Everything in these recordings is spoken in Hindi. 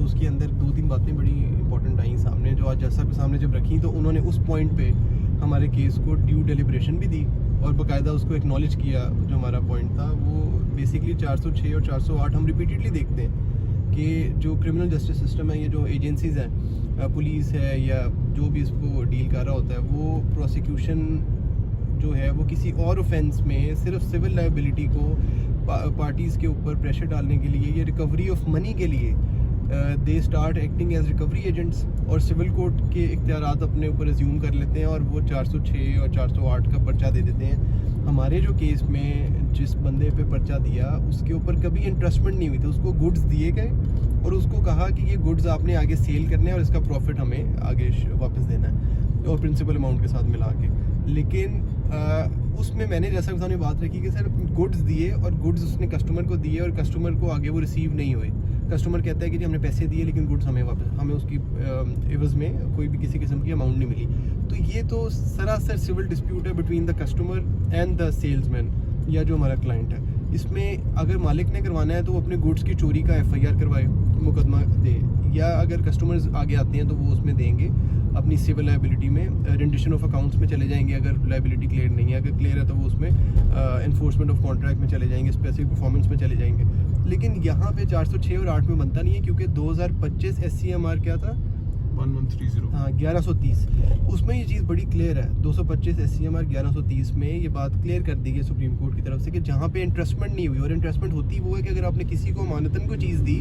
उसके अंदर 2-3 बातें बड़ी इंपॉर्टेंट आई सामने, जो आज जज साहब के सामने जब रखी तो उन्होंने उस पॉइंट पे हमारे केस को ड्यू डेलिब्रेशन भी दी और बाकायदा उसको एक्नॉलेज किया। जो हमारा पॉइंट था वो बेसिकली 406 और 408 हम रिपीटेडली देखते हैं कि जो क्रिमिनल जस्टिस सिस्टम है, ये जो एजेंसीज़ हैं, पुलिस है या जो भी इसको डील कर रहा होता है, वो प्रोसिक्यूशन जो है वो किसी और ऑफेंस में सिर्फ सिविल लायबिलिटी को पार्टीज़ के ऊपर प्रेशर डालने के लिए, ये रिकवरी ऑफ मनी के लिए they start acting as recovery agents और सिविल कोर्ट के इख्तियारात अपने ऊपर एज्यूम कर लेते हैं और वो 406 और 408 का पर्चा दे देते हैं। हमारे जो केस में जिस बंदे पे पर्चा दिया उसके ऊपर कभी इंटरेस्टमेंट नहीं हुई थी, उसको गुड्स दिए गए और उसको कहा कि ये गुड्स आपने आगे सेल करने हैं और इसका प्रॉफिट हमें आगे वापस देना है और प्रिंसिपल अमाउंट के साथ मिला के। लेकिन उसमें मैंने जैसा कि सामने बात रखी कि सर गुड्स दिए और गुड्स उसने कस्टमर को दिए और कस्टमर को आगे वो रिसीव नहीं हुए। कस्टमर कहता है कि जी हमने पैसे दिए लेकिन गुड्स हमें उसकी एवज में कोई भी किसी किस्म की अमाउंट नहीं मिली। तो ये तो सरासर सिविल डिस्प्यूट है between the customer and the salesman या जो हमारा क्लाइंट है। इसमें अगर मालिक ने करवाना है तो वो अपने गुड्स की चोरी का FIR करवाए, मुकदमा दे, या अगर कस्टमर्स आगे आते हैं तो वो उसमें देंगे अपनी सिविल लायबिलिटी में, रेंडिशन ऑफ अकाउंट्स में चले जाएंगे अगर लायबिलिटी क्लियर नहीं है। अगर क्लियर है तो वो उसमें एनफोर्समेंट ऑफ कॉन्ट्रैक्ट में चले जाएंगे, स्पेसिफिक परफॉर्मेंस में चले जाएंगे। लेकिन यहाँ पे 406 और 8 में बनता नहीं है क्योंकि 2025 SCMR क्या था, 1130, हाँ 1130, उसमें ये चीज़ बड़ी क्लियर है। 225 SCMR 1130 में ये बात क्लियर कर दी गई सुप्रीम कोर्ट की तरफ से कि जहाँ पे इंटरेस्टमेंट नहीं हुई, और इंटरेस्टमेंट होती वो है कि अगर आपने किसी को अमानतन को चीज़ दी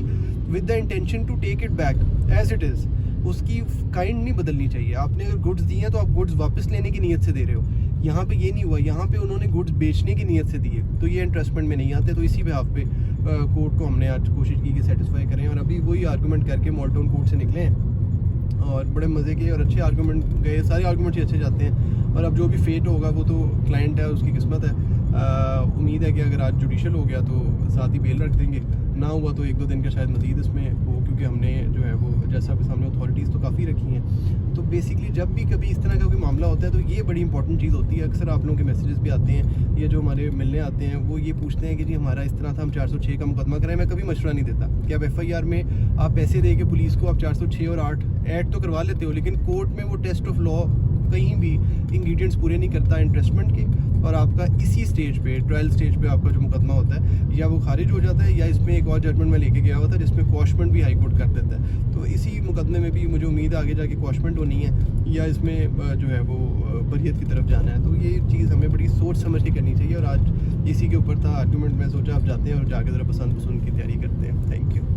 with the intention to take it back as it is, उसकी काइंड नहीं बदलनी चाहिए। आपने अगर गुड्स दी हैं तो आप गुड्स वापस लेने की नीयत से दे रहे हो। यहाँ पे ये नहीं हुआ, यहाँ पे उन्होंने गुड्स बेचने की नीयत से दिए, तो ये इंटरेस्टमेंट में नहीं आते। तो इसी बेहाफ पे कोर्ट को हमने आज कोशिश की कि सेटिस्फाई करें और अभी वही आर्गूमेंट करके मॉल्टन कोर्ट से निकले हैं और बड़े मज़े के और अच्छे आर्गूमेंट गए, सारे आर्गूमेंट्स ही अच्छे जाते हैं। और अब जो भी फेट होगा वो तो क्लाइंट है, उसकी किस्मत है। उम्मीद है कि अगर आज जुडिशल हो गया तो साथ ही बेल रख देंगे, ना हुआ तो 1-2 दिन का शायद मज़ीद इसमें हो, क्योंकि हमने जो है वो जैसा आपके सामने अथॉरिटीज़ तो काफ़ी रखी हैं। तो बेसिकली जब भी कभी इस तरह का कोई मामला होता है तो ये बड़ी इंपॉर्टेंट चीज़ होती है। अक्सर आप लोगों के मैसेजेस भी आते हैं, ये जो हमारे मिलने आते हैं वो ये पूछते हैं कि जी हमारा इस तरह था, हम 406 का मुकदमा कराएं। मैं कभी मशवरा नहीं देता कि आप FIR में आप पैसे दे के पुलिस को आप 406 और 8 ऐड तो करवा लेते हो, लेकिन कोर्ट में वो टेस्ट ऑफ लॉ कहीं भी इंग्रेडिएंट्स पूरे नहीं करता इंटरेस्टमेंट के, और आपका इसी स्टेज पे, ट्रायल स्टेज पे आपका जो मुकदमा होता है या वो खारिज हो जाता है या इसमें एक और जजमेंट में लेके गया हुआ था जिसमें क्वॉशमेंट भी हाई कोर्ट कर देता है। तो इसी मुकदमे में भी मुझे उम्मीद है आगे जाके क्वॉशमेंट होनी है या इसमें जो है वो बरियत की तरफ जाना है। तो ये चीज़ हमें बड़ी सोच समझ के करनी चाहिए और आज इसी के ऊपर था आर्गूमेंट। मैं सोचा आप जाते हैं और जाके ज़रा पसंद की तैयारी करते हैं। Thank you.